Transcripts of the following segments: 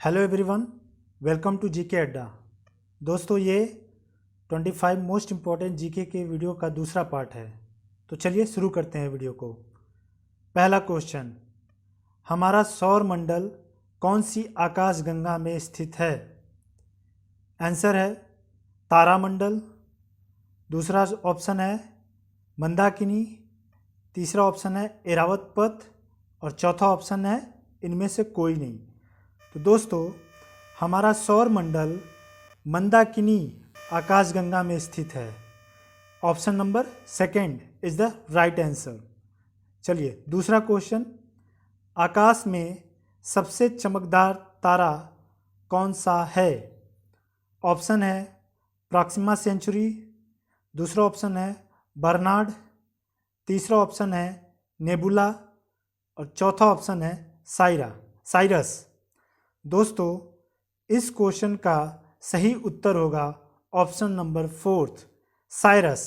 Hello everyone, welcome to GK Adda. दोस्तों, ये 25 most important GK के वीडियो का दूसरा पार्ट है। तो चलिए शुरू करते हैं वीडियो को। पहला क्वेश्चन, हमारा सौर मंडल कौन सी आकाशगंगा में स्थित है? आंसर है तारामंडल। दूसरा ऑप्शन है मंदाकिनी। तीसरा ऑप्शन है एरावत पथ और चौथा ऑप्शन है इनमें से कोई नहीं। तो दोस्तों, हमारा सौर मंडल मंदाकिनी आकाशगंगा में स्थित है। Option number second is the right answer. चलिए दूसरा क्वेश्चन, आकाश में सबसे चमकदार तारा कौन सा है? ऑप्शन है प्रॉक्सिमा सेंचुरी। दूसरा ऑप्शन है बर्नार्ड। तीसरा ऑप्शन है नेबुला और चौथा ऑप्शन है साइरस। दोस्तों, इस क्वेश्चन का सही उत्तर होगा ऑप्शन नंबर फोर्थ, साइरस।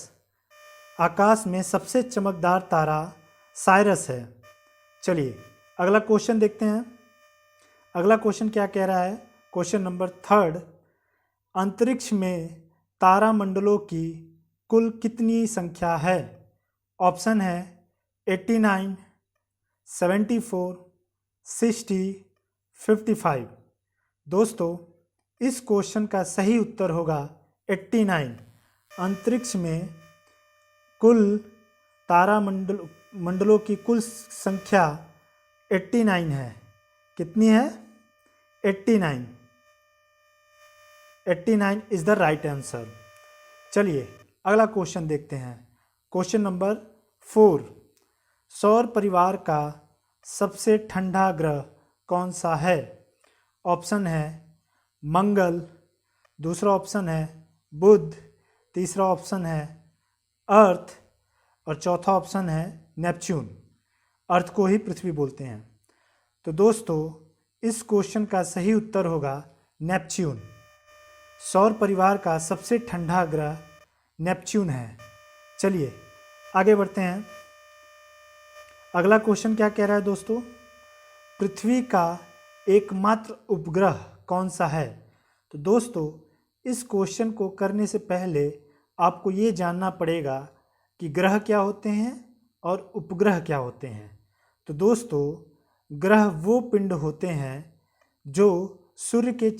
आकाश में सबसे चमकदार तारा साइरस है। चलिए अगला क्वेश्चन देखते हैं। अगला क्वेश्चन क्या कह रहा है? क्वेश्चन नंबर थर्ड, अंतरिक्ष में तारामंडलों की कुल कितनी संख्या है? ऑप्शन है 89, 74, 60, 55। दोस्तों, इस क्वेश्चन का सही उत्तर होगा 89। अंतरिक्ष में कुल तारामंडलों की कुल संख्या 89 है। कितनी है? 89। 89 इज द राइट आंसर। चलिए अगला क्वेश्चन देखते हैं। क्वेश्चन नंबर 4, सौर परिवार का सबसे ठंडा ग्रह कौन सा है? ऑप्शन है मंगल। दूसरा ऑप्शन है बुध। तीसरा ऑप्शन है अर्थ और चौथा ऑप्शन है नेपच्यून। अर्थ को ही पृथ्वी बोलते हैं। तो दोस्तों, इस क्वेश्चन का सही उत्तर होगा नेपच्यून। सौर परिवार का सबसे ठंडा ग्रह नेपच्यून है। चलिए आगे बढ़ते हैं। अगला क्वेश्चन क्या कह रहा है दोस्तों? पृथ्वी का एकमात्र उपग्रह कौन सा है? तो दोस्तों, इस क्वेश्चन को करने से पहले आपको ये जानना पड़ेगा कि ग्रह क्या होते हैं और उपग्रह क्या होते हैं। तो दोस्तों, ग्रह वो पिंड होते हैं जो सूर्य के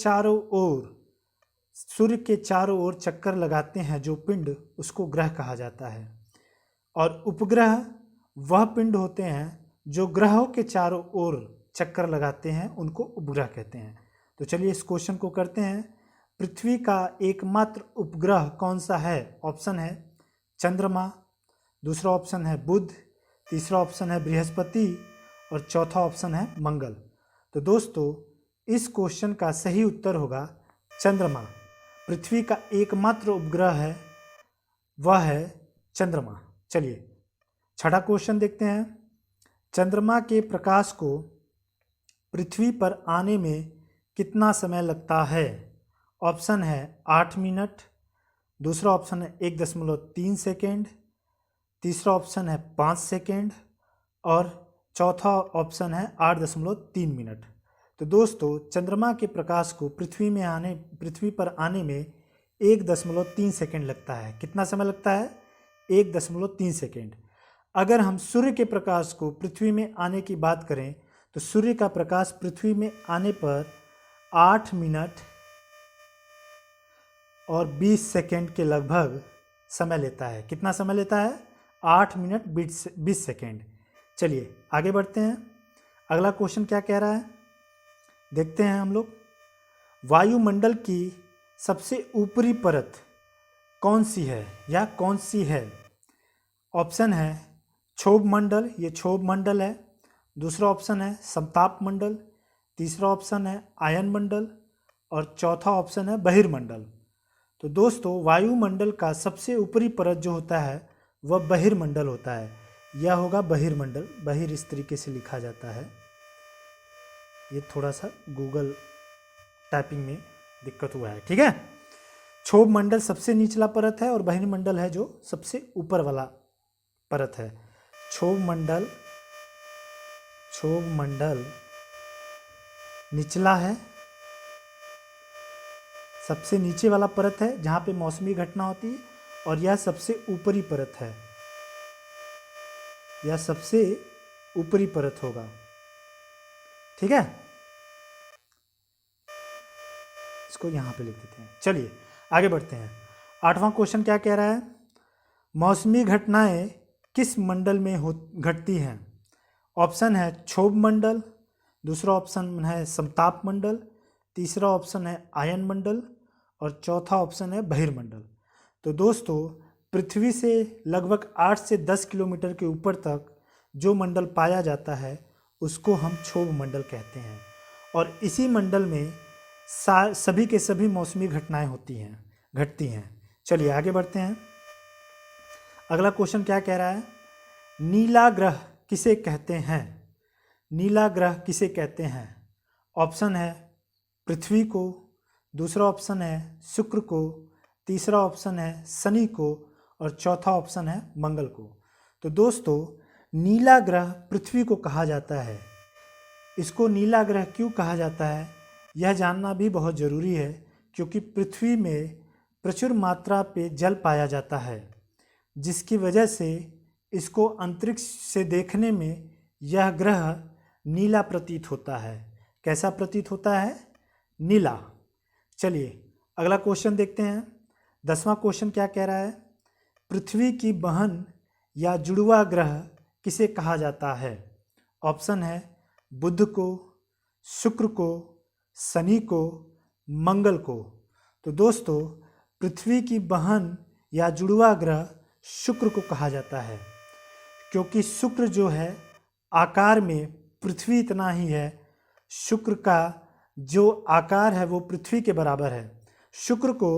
चारों ओर चक्कर लगाते हैं। जो पिंड, उसको ग्रह कहा जाता है। और उपग्रह वह पिंड होते हैं जो ग्रहों के चारों ओर चक्कर लगाते हैं, उनको उपग्रह कहते हैं। तो चलिए इस क्वेश्चन को करते हैं। पृथ्वी का एकमात्र उपग्रह कौन सा है? ऑप्शन है चंद्रमा। दूसरा ऑप्शन है बुध। तीसरा ऑप्शन है बृहस्पति और चौथा ऑप्शन है मंगल। तो दोस्तों, इस क्वेश्चन का सही उत्तर होगा चंद्रमा। पृथ्वी का एकमात्र उपग्रह है, वह है चंद्रमा। चलिए छठा क्वेश्चन देखते हैं। चंद्रमा के प्रकाश को पृथ्वी पर आने में कितना समय लगता है? ऑप्शन है 8 मिनट। दूसरा ऑप्शन है 1.3 सेकेंड। तीसरा ऑप्शन है 5 सेकेंड और चौथा ऑप्शन है 8.3 मिनट। तो दोस्तों, चंद्रमा के प्रकाश को पृथ्वी पर आने में 1.3 सेकेंड लगता है। कितना समय लगता है? 1.3 सेकेंड। अगर हम सूर्य के प्रकाश को पृथ्वी में आने की बात करें तो सूर्य का प्रकाश पृथ्वी में आने पर 8 मिनट और 20 सेकेंड के लगभग समय लेता है। कितना समय लेता है? 8 मिनट 20 सेकेंड। चलिए आगे बढ़ते हैं। अगला क्वेश्चन क्या कह रहा है, देखते हैं हम लोग। वायुमंडल की सबसे ऊपरी परत कौन सी है या कौन सी है? ऑप्शन है क्षोभ मंडल, ये क्षोभ मंडल है। दूसरा ऑप्शन है समताप मंडल। तीसरा ऑप्शन है आयन मंडल और चौथा ऑप्शन है बहिर्मंडल। तो दोस्तों, वायुमंडल का सबसे ऊपरी परत जो होता है वह बहिर्मंडल होता है। यह होगा बहिर्मंडल। बहिर इस तरीके से लिखा जाता है। ये थोड़ा सा गूगल टाइपिंग में दिक्कत हुआ है, ठीक है। क्षोभ मंडल सबसे निचला परत है और बहिर्मंडल है जो सबसे ऊपर वाला परत है। क्षोभ मंडल निचला है सबसे नीचे वाला परत है जहाँ पे मौसमी घटना होती है, और यह सबसे ऊपरी परत है, यह सबसे ऊपरी परत होगा। ठीक है, इसको यहाँ पे लिख देते हैं। चलिए आगे बढ़ते हैं। 8वां क्वेश्चन क्या कह रहा है? मौसमी घटनाएं किस मंडल में घटती हैं? ऑप्शन है क्षोभ मंडल, दूसरा ऑप्शन है समताप मंडल, तीसरा ऑप्शन है आयन मंडल, और चौथा ऑप्शन है बहिर्मंडल। तो दोस्तों, पृथ्वी से लगभग 8 से 10 किलोमीटर के ऊपर तक जो मंडल पाया जाता है उसको हम क्षोभ मंडल कहते हैं, और इसी मंडल में सभी के सभी मौसमी घटनाएं घटती हैं। चलिए आगे बढ़ते हैं। अगला क्वेश्चन क्या कह रहा है? नीला ग्रह किसे कहते हैं? नीला ग्रह किसे कहते हैं? ऑप्शन है पृथ्वी को, दूसरा ऑप्शन है शुक्र को, तीसरा ऑप्शन है शनि को, और चौथा ऑप्शन है मंगल को। तो दोस्तों, नीला ग्रह पृथ्वी को कहा जाता है। इसको नीला ग्रह क्यों कहा जाता है यह जानना भी बहुत ज़रूरी है, क्योंकि पृथ्वी में प्रचुर मात्रा पे जल पाया जाता है, जिसकी वजह से इसको अंतरिक्ष से देखने में यह ग्रह नीला प्रतीत होता है। कैसा प्रतीत होता है? नीला। चलिए अगला क्वेश्चन देखते हैं। 10वां क्वेश्चन क्या कह रहा है? पृथ्वी की बहन या जुड़वा ग्रह किसे कहा जाता है? ऑप्शन है बुध को, शुक्र को, शनि को, मंगल को। तो दोस्तों, पृथ्वी की बहन या जुड़वा ग्रह शुक्र को कहा जाता है, क्योंकि शुक्र जो है आकार में पृथ्वी इतना ही है। शुक्र का जो आकार है वो पृथ्वी के बराबर है। शुक्र को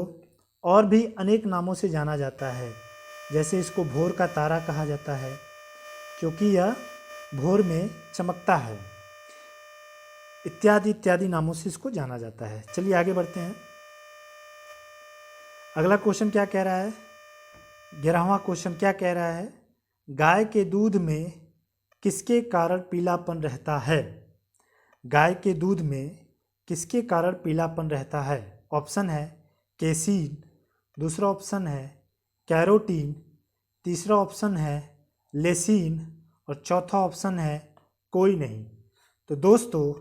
और भी अनेक नामों से जाना जाता है, जैसे इसको भोर का तारा कहा जाता है, क्योंकि यह भोर में चमकता है, इत्यादि इत्यादि नामों से इसको जाना जाता है। चलिए आगे बढ़ते हैं। अगला क्वेश्चन क्या कह रहा है? 11वां क्वेश्चन क्या कह रहा है? गाय के दूध में किसके कारण पीलापन रहता है? गाय के दूध में किसके कारण पीलापन रहता है? ऑप्शन है केसीन, दूसरा ऑप्शन है कैरोटीन, तीसरा ऑप्शन है लेसीन, और चौथा ऑप्शन है कोई नहीं। तो दोस्तों,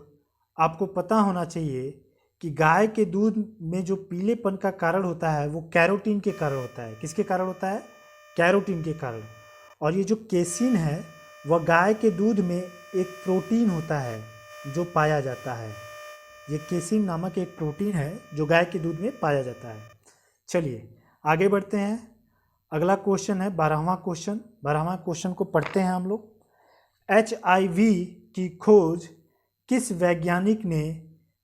आपको पता होना चाहिए कि गाय के दूध में जो पीलेपन का कारण होता है वो कैरोटीन के कारण होता है। किसके कारण होता है? कैरोटीन के कारण। और ये जो केसीन है वह गाय के दूध में एक प्रोटीन होता है जो पाया जाता है। ये केसीन नामक एक प्रोटीन है जो गाय के दूध में पाया जाता है। चलिए आगे बढ़ते हैं। अगला क्वेश्चन है 12वां क्वेश्चन। 12वां क्वेश्चन को पढ़ते हैं हम लोग। HIV की खोज किस वैज्ञानिक ने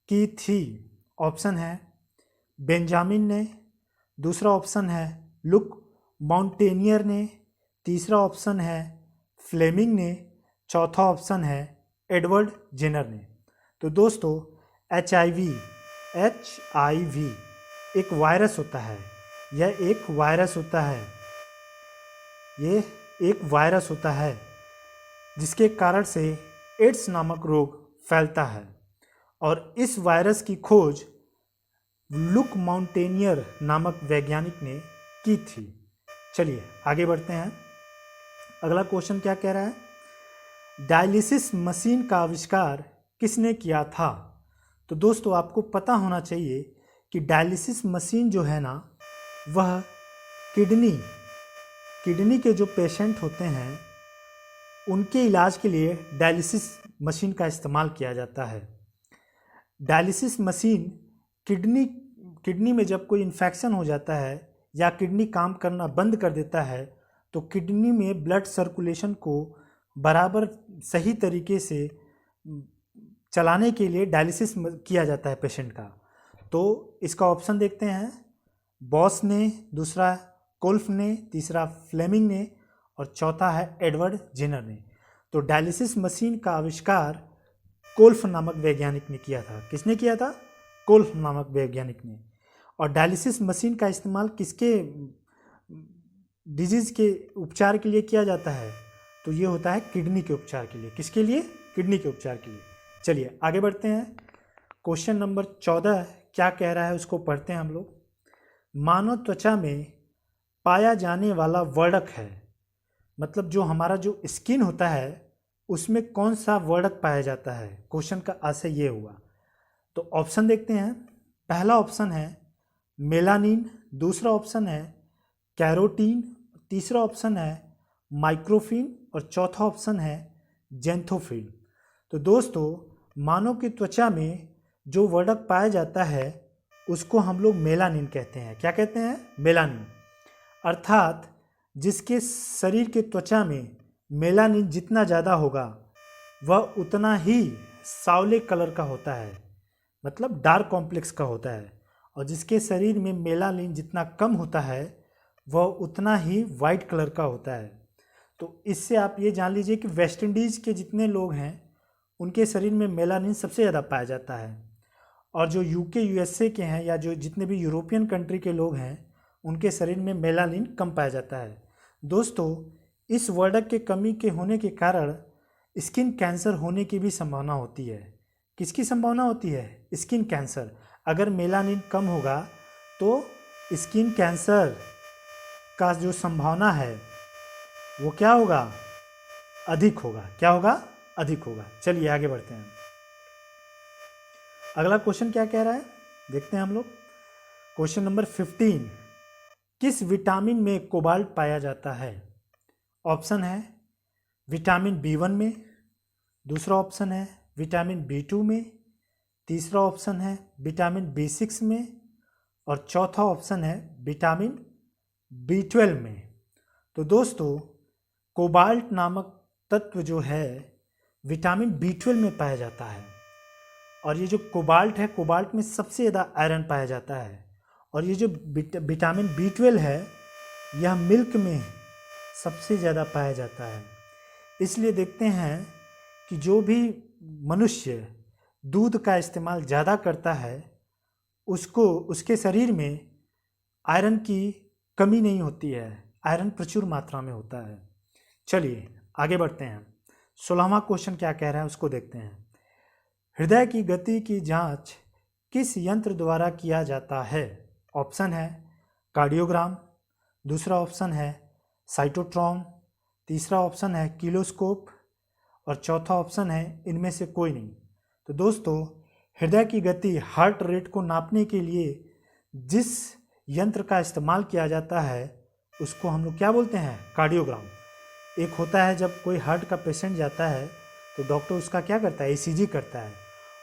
की थी? ऑप्शन है बेंजामिन ने, दूसरा ऑप्शन है लुक माउंटेनियर ने, तीसरा ऑप्शन है फ्लेमिंग ने, चौथा ऑप्शन है एडवर्ड जेनर ने। तो दोस्तों, HIV एक वायरस होता है। यह एक वायरस होता है। ये एक वायरस होता है जिसके कारण से एड्स नामक रोग फैलता है, और इस वायरस की खोज लुक माउंटेनियर नामक वैज्ञानिक ने की थी। चलिए आगे बढ़ते हैं। अगला क्वेश्चन क्या कह रहा है? डायलिसिस मशीन का आविष्कार किसने किया था? तो दोस्तों, आपको पता होना चाहिए कि डायलिसिस मशीन जो है ना, वह किडनी के जो पेशेंट होते हैं उनके इलाज के लिए डायलिसिस मशीन का इस्तेमाल किया जाता है। डायलिसिस मशीन किडनी में जब कोई इन्फेक्शन हो जाता है या किडनी काम करना बंद कर देता है, तो किडनी में ब्लड सर्कुलेशन को बराबर सही तरीके से चलाने के लिए डायलिसिस किया जाता है पेशेंट का। तो इसका ऑप्शन देखते हैं। बॉस ने, दूसरा कोल्फ ने, तीसरा फ्लेमिंग ने, और चौथा है एडवर्ड जेनर ने। तो डायलिसिस मशीन का आविष्कार कोल्फ नामक वैज्ञानिक ने किया था। किसने किया था? कोल्फ नामक वैज्ञानिक ने। और डायलिसिस मशीन का इस्तेमाल किसके डिजीज़ के उपचार के लिए किया जाता है? तो ये होता है किडनी के उपचार के लिए। किसके लिए? किडनी के उपचार के लिए। चलिए आगे बढ़ते हैं। क्वेश्चन नंबर 14 क्या कह रहा है उसको पढ़ते हैं हम लोग। मानव त्वचा में पाया जाने वाला वर्णक है, मतलब जो हमारा जो स्किन होता है उसमें कौन सा वर्णक पाया जाता है, क्वेश्चन का आशय ये हुआ। तो ऑप्शन देखते हैं। पहला ऑप्शन है मेलानिन, दूसरा ऑप्शन है कैरोटीन, तीसरा ऑप्शन है माइक्रोफिन और चौथा ऑप्शन है जेंथोफिन। तो दोस्तों मानव की त्वचा में जो वर्णक पाया जाता है उसको हम लोग मेलानिन कहते हैं। क्या कहते हैं? मेलानिन। अर्थात जिसके शरीर के त्वचा में मेलानिन जितना ज़्यादा होगा वह उतना ही सांवले कलर का होता है, मतलब डार्क कॉम्प्लेक्स का होता है। और जिसके शरीर में मेलानिन जितना कम होता है वह उतना ही वाइट कलर का होता है। तो इससे आप ये जान लीजिए कि वेस्ट इंडीज़ के जितने लोग हैं उनके शरीर में मेलानिन सबसे ज़्यादा पाया जाता है, और जो यूके यूएसए के हैं या जो जितने भी यूरोपियन कंट्री के लोग हैं उनके शरीर में मेलानिन कम पाया जाता है। दोस्तों इस वर्णक के कमी के होने के कारण स्किन कैंसर होने की भी संभावना होती है। किसकी संभावना होती है? Skin cancer. अगर मेलानिन कम होगा तो स्किन कैंसर का जो संभावना है वो क्या होगा? अधिक होगा। क्या होगा? अधिक होगा। चलिए आगे बढ़ते हैं। अगला क्वेश्चन क्या कह रहा है देखते हैं हम लोग। क्वेश्चन नंबर 15, किस विटामिन में कोबाल्ट पाया जाता है? ऑप्शन है विटामिन B1 में, दूसरा ऑप्शन है विटामिन B2 में, तीसरा ऑप्शन है विटामिन B6 में और चौथा ऑप्शन है विटामिन B12 में। तो दोस्तों कोबाल्ट नामक तत्व जो है विटामिन B12 में पाया जाता है, और ये जो कोबाल्ट है, कोबाल्ट में सबसे ज़्यादा आयरन पाया जाता है। और ये जो विटामिन B12 है यह मिल्क में सबसे ज़्यादा पाया जाता है। इसलिए देखते हैं कि जो भी मनुष्य दूध का इस्तेमाल ज़्यादा करता है उसको उसके शरीर में आयरन की कमी नहीं होती है, आयरन प्रचुर मात्रा में होता है। चलिए आगे बढ़ते हैं। 16वां क्वेश्चन क्या कह रहा है उसको देखते हैं। हृदय की गति की जांच किस यंत्र द्वारा किया जाता है? ऑप्शन है कार्डियोग्राम, दूसरा ऑप्शन है साइटोट्रॉन, तीसरा ऑप्शन है किलोस्कोप और चौथा ऑप्शन है इनमें से कोई नहीं। तो दोस्तों हृदय की गति, हार्ट रेट को नापने के लिए जिस यंत्र का इस्तेमाल किया जाता है उसको हम लोग क्या बोलते हैं? कार्डियोग्राम। एक होता है जब कोई हार्ट का पेशेंट जाता है तो डॉक्टर उसका क्या करता है? ECG करता है,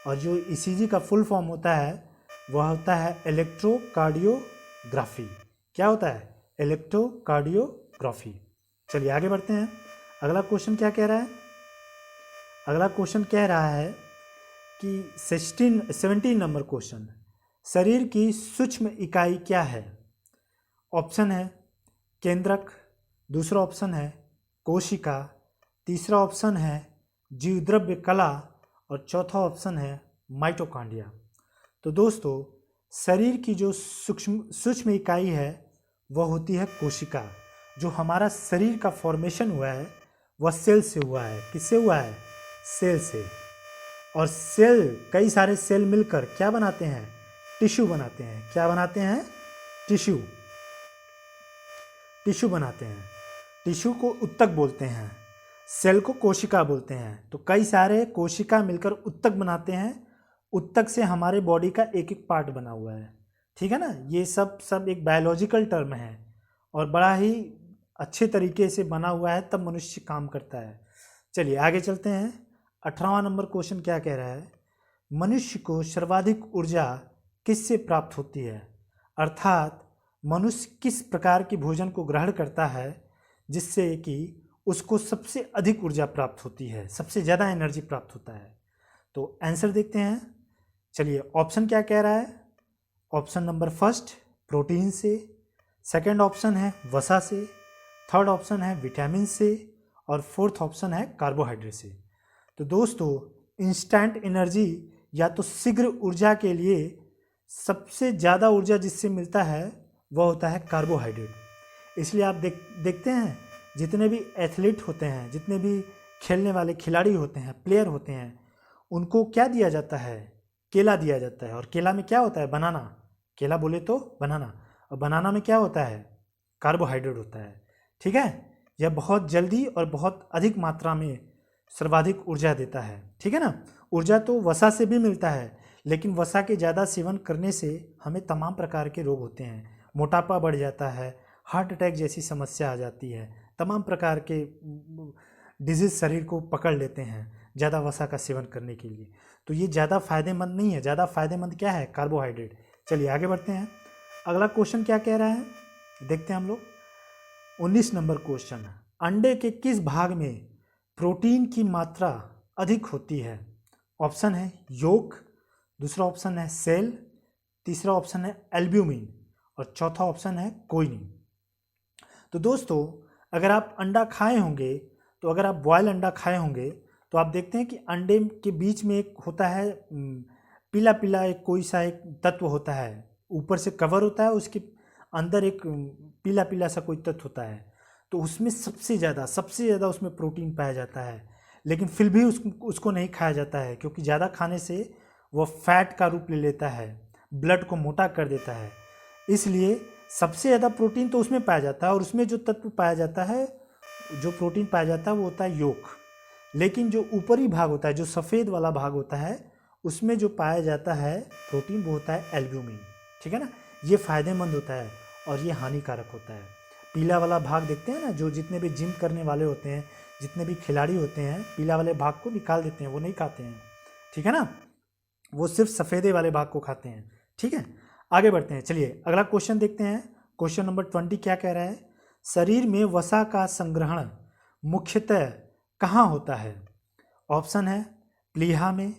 और जो ECG का फुल फॉर्म होता है वह होता है इलेक्ट्रोकार्डियोग्राफी। क्या होता है? इलेक्ट्रोकार्डियोग्राफी। चलिए आगे बढ़ते हैं। अगला क्वेश्चन क्या कह रहा है? अगला क्वेश्चन कह रहा है कि 17 नंबर क्वेश्चन, शरीर की सूक्ष्म इकाई क्या है? ऑप्शन है केंद्रक, दूसरा ऑप्शन है कोशिका, तीसरा ऑप्शन है जीवद्रव्य कला और चौथा ऑप्शन है माइटोकॉन्ड्रिया। तो दोस्तों शरीर की जो सूक्ष्म इकाई है वह होती है कोशिका। जो हमारा शरीर का फॉर्मेशन हुआ है वह सेल से हुआ है। किससे हुआ है? सेल से। और सेल, कई सारे सेल मिलकर क्या बनाते हैं? टिश्यू बनाते हैं। क्या बनाते हैं? टिश्यू बनाते हैं। टिश्यू को उत्तक बोलते हैं, सेल को कोशिका बोलते हैं। तो कई सारे कोशिका मिलकर उत्तक बनाते हैं। उत्तक से हमारे बॉडी का एक एक पार्ट बना हुआ है। ठीक है ना? ये सब एक बायोलॉजिकल टर्म है और बड़ा ही अच्छे तरीके से बना हुआ है, तब मनुष्य काम करता है। चलिए आगे चलते हैं। 18वां नंबर क्वेश्चन क्या कह रहा है? मनुष्य को सर्वाधिक ऊर्जा किससे प्राप्त होती है? अर्थात मनुष्य किस प्रकार की भोजन को ग्रहण करता है जिससे कि उसको सबसे अधिक ऊर्जा प्राप्त होती है, सबसे ज़्यादा एनर्जी प्राप्त होता है? तो आंसर देखते हैं। चलिए ऑप्शन क्या कह रहा है? ऑप्शन नंबर फर्स्ट प्रोटीन से, सेकंड ऑप्शन है वसा से, थर्ड ऑप्शन है विटामिन से और फोर्थ ऑप्शन है कार्बोहाइड्रेट से। तो दोस्तों इंस्टेंट एनर्जी या तो शीघ्र ऊर्जा के लिए सबसे ज़्यादा ऊर्जा जिससे मिलता है वह होता है कार्बोहाइड्रेट। इसलिए आप देखते हैं जितने भी एथलीट होते हैं, जितने भी खेलने वाले खिलाड़ी होते हैं, प्लेयर होते हैं, उनको क्या दिया जाता है? केला दिया जाता है, और केला में क्या होता है, बनाना, केला बोले तो बनाना, और बनाना में क्या होता है, कार्बोहाइड्रेट होता है। ठीक है, यह बहुत जल्दी और बहुत अधिक मात्रा में सर्वाधिक ऊर्जा देता है। ठीक है ना, ऊर्जा तो वसा से भी मिलता है, लेकिन वसा के ज़्यादा सेवन करने से हमें तमाम प्रकार के रोग होते हैं, मोटापा बढ़ जाता है, हार्ट अटैक जैसी समस्या आ जाती है, तमाम प्रकार के डिजीज शरीर को पकड़ लेते हैं ज़्यादा वसा का सेवन करने के लिए। तो ये ज़्यादा फायदेमंद नहीं है, ज़्यादा फायदेमंद क्या है, कार्बोहाइड्रेट। चलिए आगे बढ़ते हैं, अगला क्वेश्चन क्या कह रहा है, देखते हैं हम लोग। 19 नंबर क्वेश्चन, अंडे के किस भाग में प्रोटीन की मात्रा अधिक होती है? ऑप्शन है योक, दूसरा ऑप्शन है सेल, तीसरा ऑप्शन है एल्ब्यूमिन, और चौथा ऑप्शन है कोई नहीं। तो दोस्तों, अगर आप अंडा खाए होंगे, तो अगर आप बॉयल अंडा खाए होंगे तो आप देखते हैं कि अंडे के बीच में एक होता है पीला पीला, एक कोई सा एक तत्व होता है, ऊपर से कवर होता है, उसके अंदर एक पीला पीला सा कोई तत्व होता है। तो उसमें सबसे ज़्यादा उसमें प्रोटीन पाया जाता है, लेकिन फिर भी उसको नहीं खाया जाता है, क्योंकि ज़्यादा खाने से वह फैट का रूप ले लेता है, ब्लड को मोटा कर देता है। इसलिए सबसे ज़्यादा प्रोटीन तो उसमें पाया जाता है, और उसमें जो तत्व पाया जाता है, जो प्रोटीन पाया जाता है वो होता है योक। लेकिन जो ऊपरी भाग होता है, जो सफ़ेद वाला भाग होता है, उसमें जो पाया जाता है प्रोटीन वो होता है एल्ब्यूमिन। ठीक है ना, ये फ़ायदेमंद होता है और ये हानिकारक होता है। पीला वाला भाग देखते हैं ना, जो जितने भी जिम करने वाले होते हैं, जितने भी खिलाड़ी होते हैं, पीला वाले भाग को निकाल देते हैं, वो नहीं खाते हैं। ठीक है ना, वो सिर्फ सफ़ेदे वाले भाग को खाते हैं। ठीक है, आगे बढ़ते हैं, चलिए अगला क्वेश्चन देखते हैं। क्वेश्चन नंबर 20 क्या कह रहा है, शरीर में वसा का संग्रहण मुख्यतः कहाँ होता है? ऑप्शन है प्लीहा में,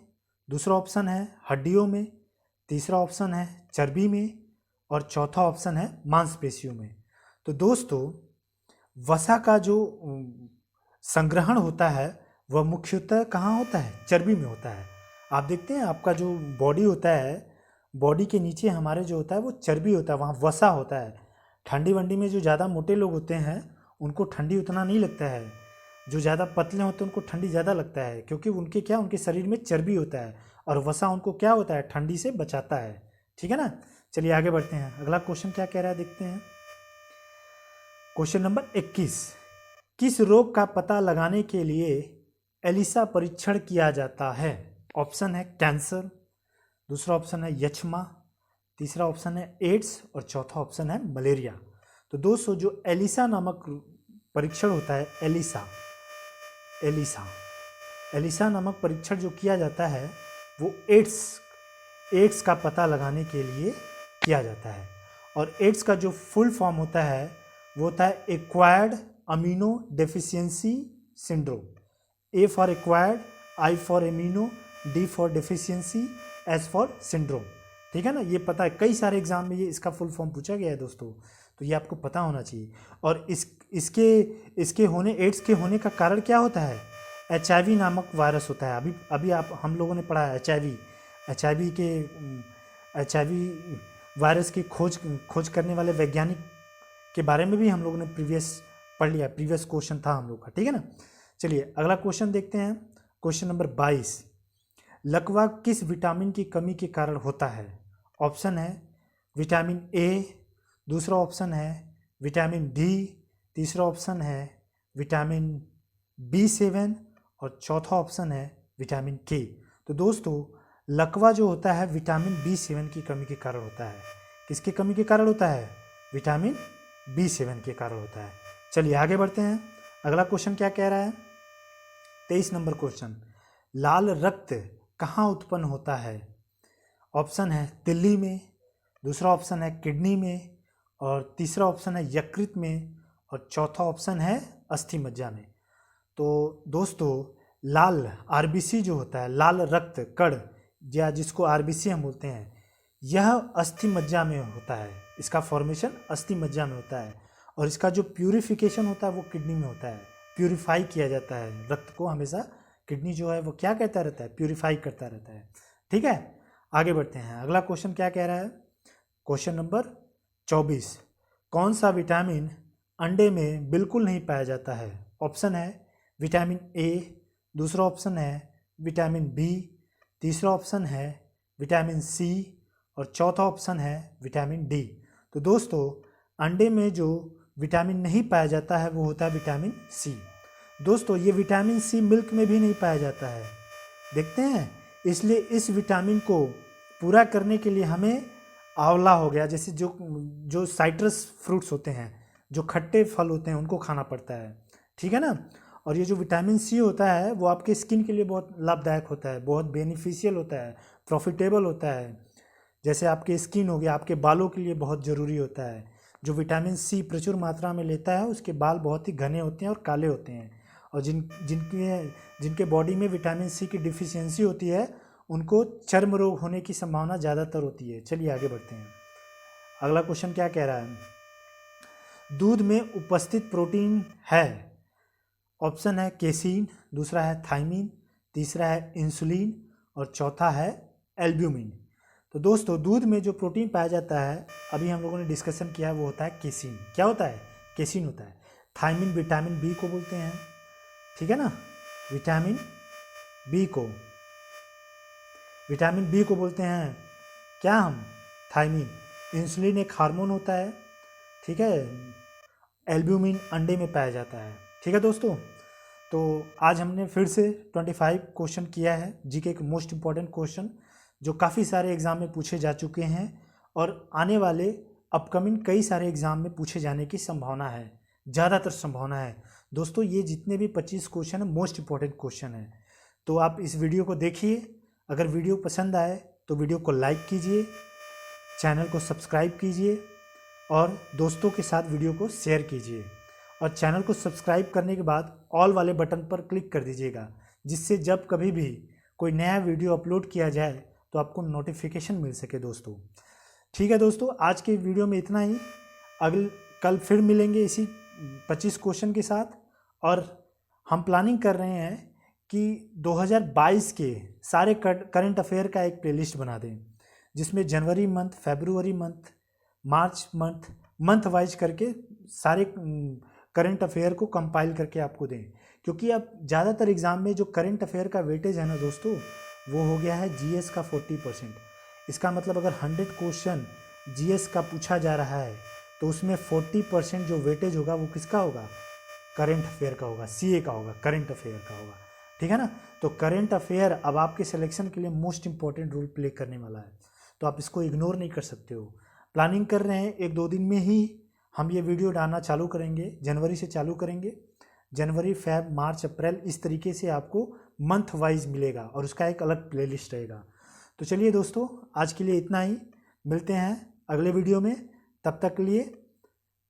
दूसरा ऑप्शन है हड्डियों में, तीसरा ऑप्शन है चर्बी में, और चौथा ऑप्शन है मांसपेशियों में। तो दोस्तों, वसा का जो संग्रहण होता है वह मुख्यतः कहाँ होता है? चर्बी में होता है। आप देखते हैं आपका जो बॉडी होता है, बॉडी के नीचे हमारे जो होता है वो चर्बी होता है, वहाँ वसा होता है। ठंडी वंडी में जो ज़्यादा मोटे लोग होते हैं उनको ठंडी उतना नहीं लगता है, जो ज़्यादा पतले होते हैं उनको ठंडी ज़्यादा लगता है, क्योंकि उनके शरीर में चर्बी होता है, और वसा उनको क्या होता है, ठंडी से बचाता है। ठीक है ना, चलिए आगे बढ़ते हैं, अगला क्वेश्चन क्या कह रहा है देखते हैं। क्वेश्चन नंबर 21, किस रोग का पता लगाने के लिए एलिसा परीक्षण किया जाता है? ऑप्शन है कैंसर, दूसरा ऑप्शन है यक्ष्मा, तीसरा ऑप्शन है एड्स, और चौथा ऑप्शन है मलेरिया। तो दोस्तों, जो एलिसा नामक परीक्षण होता है, एलिसा नामक परीक्षण जो किया जाता है वो एड्स का पता लगाने के लिए किया जाता है। और एड्स का जो फुल फॉर्म होता है वो होता है acquired amino deficiency syndrome. A for acquired, I for amino, D for deficiency, S for syndrome. ठीक है ना, ये पता है, कई सारे एग्जाम में ये इसका फुल फॉर्म पूछा गया है दोस्तों, तो ये आपको पता होना चाहिए। और इसके होने, एड्स के होने का कारण क्या होता है? HIV नामक वायरस होता है। अभी हम लोगों ने पढ़ा है HIV वायरस की खोज करने वाले वैज्ञानिक के बारे में भी हम लोगों ने प्रीवियस क्वेश्चन था हम लोग का। ठीक है ना, चलिए अगला क्वेश्चन देखते हैं। क्वेश्चन नंबर 22, लकवा किस विटामिन की कमी के कारण होता है? ऑप्शन है विटामिन A, दूसरा ऑप्शन है विटामिन D, तीसरा ऑप्शन है विटामिन B7, और चौथा ऑप्शन है विटामिन K। तो दोस्तों, लकवा जो होता है विटामिन B7 की कमी के कारण होता है। किसकी कमी के कारण होता है? विटामिन B7 के कारण होता है। चलिए आगे बढ़ते हैं, अगला क्वेश्चन क्या कह रहा है। 23 नंबर क्वेश्चन, लाल रक्त कहाँ उत्पन्न होता है? ऑप्शन है तिल्ली में, दूसरा ऑप्शन है किडनी में, और तीसरा ऑप्शन है यकृत में, और चौथा ऑप्शन है अस्थि मज्जा में। तो दोस्तों, लाल RBC जो होता है, लाल रक्त कण, या जिसको RBC हम बोलते हैं, यह अस्थि मज्जा में होता है। इसका फॉर्मेशन अस्थि मज्जा में होता है, और इसका जो प्यूरिफिकेशन होता है वो किडनी में होता है। प्यूरिफाई किया जाता है रक्त को, हमेशा किडनी जो है वो क्या कहता रहता है, प्यूरिफाई करता रहता है। ठीक है, आगे बढ़ते हैं, अगला क्वेश्चन क्या कह रहा है। क्वेश्चन नंबर 24, कौन सा विटामिन अंडे में बिल्कुल नहीं पाया जाता है? ऑप्शन है विटामिन A, दूसरा ऑप्शन है विटामिन B, तीसरा ऑप्शन है विटामिन सी और चौथा ऑप्शन है विटामिन डी। तो दोस्तों अंडे में जो विटामिन नहीं पाया जाता है वो होता है विटामिन सी। दोस्तों ये विटामिन सी मिल्क में भी नहीं पाया जाता है, देखते हैं। इसलिए इस विटामिन को पूरा करने के लिए हमें आंवला हो गया, जैसे जो साइट्रस फ्रूट्स होते हैं, जो खट्टे फल होते हैं, उनको खाना पड़ता है, ठीक है ना। और ये जो विटामिन सी होता है वो आपके स्किन के लिए बहुत लाभदायक होता है, बहुत बेनिफिशियल होता है, प्रॉफिटेबल होता है। जैसे आपके स्किन हो गया, आपके बालों के लिए बहुत ज़रूरी होता है। जो विटामिन सी प्रचुर मात्रा में लेता है उसके बाल बहुत ही घने होते हैं और काले होते हैं। और जिनके बॉडी में विटामिन सी की डिफिशियंसी होती है उनको चर्म रोग होने की संभावना ज़्यादातर होती है। चलिए आगे बढ़ते हैं। अगला क्वेश्चन क्या कह रहा है, दूध में उपस्थित प्रोटीन है। ऑप्शन है केसीन, दूसरा है थाइमिन, तीसरा है इंसुलिन और चौथा है एल्ब्यूमिन। तो दोस्तों दूध में जो प्रोटीन पाया जाता है, अभी हम लोगों ने डिस्कशन किया है, वो होता है केसीन। क्या होता है? केसीन होता है। थाइमिन विटामिन बी को बोलते हैं, ठीक है ना, विटामिन बी को बोलते हैं क्या हम? थाइमिन। इंसुलिन एक हार्मोन होता है, ठीक है। एल्ब्यूमिन अंडे में पाया जाता है, ठीक है दोस्तों। तो आज हमने फिर से 25 क्वेश्चन किया है, जीके के मोस्ट इंपॉर्टेंट क्वेश्चन जो काफ़ी सारे एग्ज़ाम में पूछे जा चुके हैं और आने वाले अपकमिंग कई सारे एग्ज़ाम में पूछे जाने की संभावना है, ज़्यादातर संभावना है। दोस्तों ये जितने भी 25 क्वेश्चन है मोस्ट इंपॉर्टेंट क्वेश्चन है। तो आप इस वीडियो को देखिए, अगर वीडियो पसंद आए तो वीडियो को लाइक कीजिए, चैनल को सब्सक्राइब कीजिए और दोस्तों के साथ वीडियो को शेयर कीजिए। और चैनल को सब्सक्राइब करने के बाद ऑल वाले बटन पर क्लिक कर दीजिएगा, जिससे जब कभी भी कोई नया वीडियो अपलोड किया जाए तो आपको नोटिफिकेशन मिल सके दोस्तों। ठीक है दोस्तों, आज के वीडियो में इतना ही। कल फिर मिलेंगे इसी 25 क्वेश्चन के साथ। और हम प्लानिंग कर रहे हैं कि 2022 के सारे करंट अफेयर का एक प्लेलिस्ट बना दें, जिसमें जनवरी मंथ, फरवरी मंथ, मार्च मंथ वाइज करके सारे करंट अफेयर को कंपाइल करके आपको दें। क्योंकि अब ज़्यादातर एग्ज़ाम में जो करंट अफेयर का वेटेज है ना दोस्तों, वो हो गया है जीएस का 40%। इसका मतलब अगर 100 क्वेश्चन जीएस का पूछा जा रहा है तो उसमें 40% जो वेटेज होगा वो किसका होगा? करंट अफेयर का होगा, सीए का होगा, करंट अफेयर का होगा, ठीक है ना। तो करंट अफेयर अब आपके सिलेक्शन के लिए मोस्ट इंपॉर्टेंट रोल प्ले करने वाला है, तो आप इसको इग्नोर नहीं कर सकते हो। प्लानिंग कर रहे हैं 1-2 दिन में ही हम ये वीडियो डालना चालू करेंगे, जनवरी से चालू करेंगे। जनवरी, फैब, मार्च, अप्रैल, इस तरीके से आपको मंथ वाइज मिलेगा और उसका एक अलग प्लेलिस्ट रहेगा। तो चलिए दोस्तों, आज के लिए इतना ही, मिलते हैं अगले वीडियो में। तब तक के लिए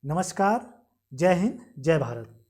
नमस्कार, जय हिंद, जय भारत।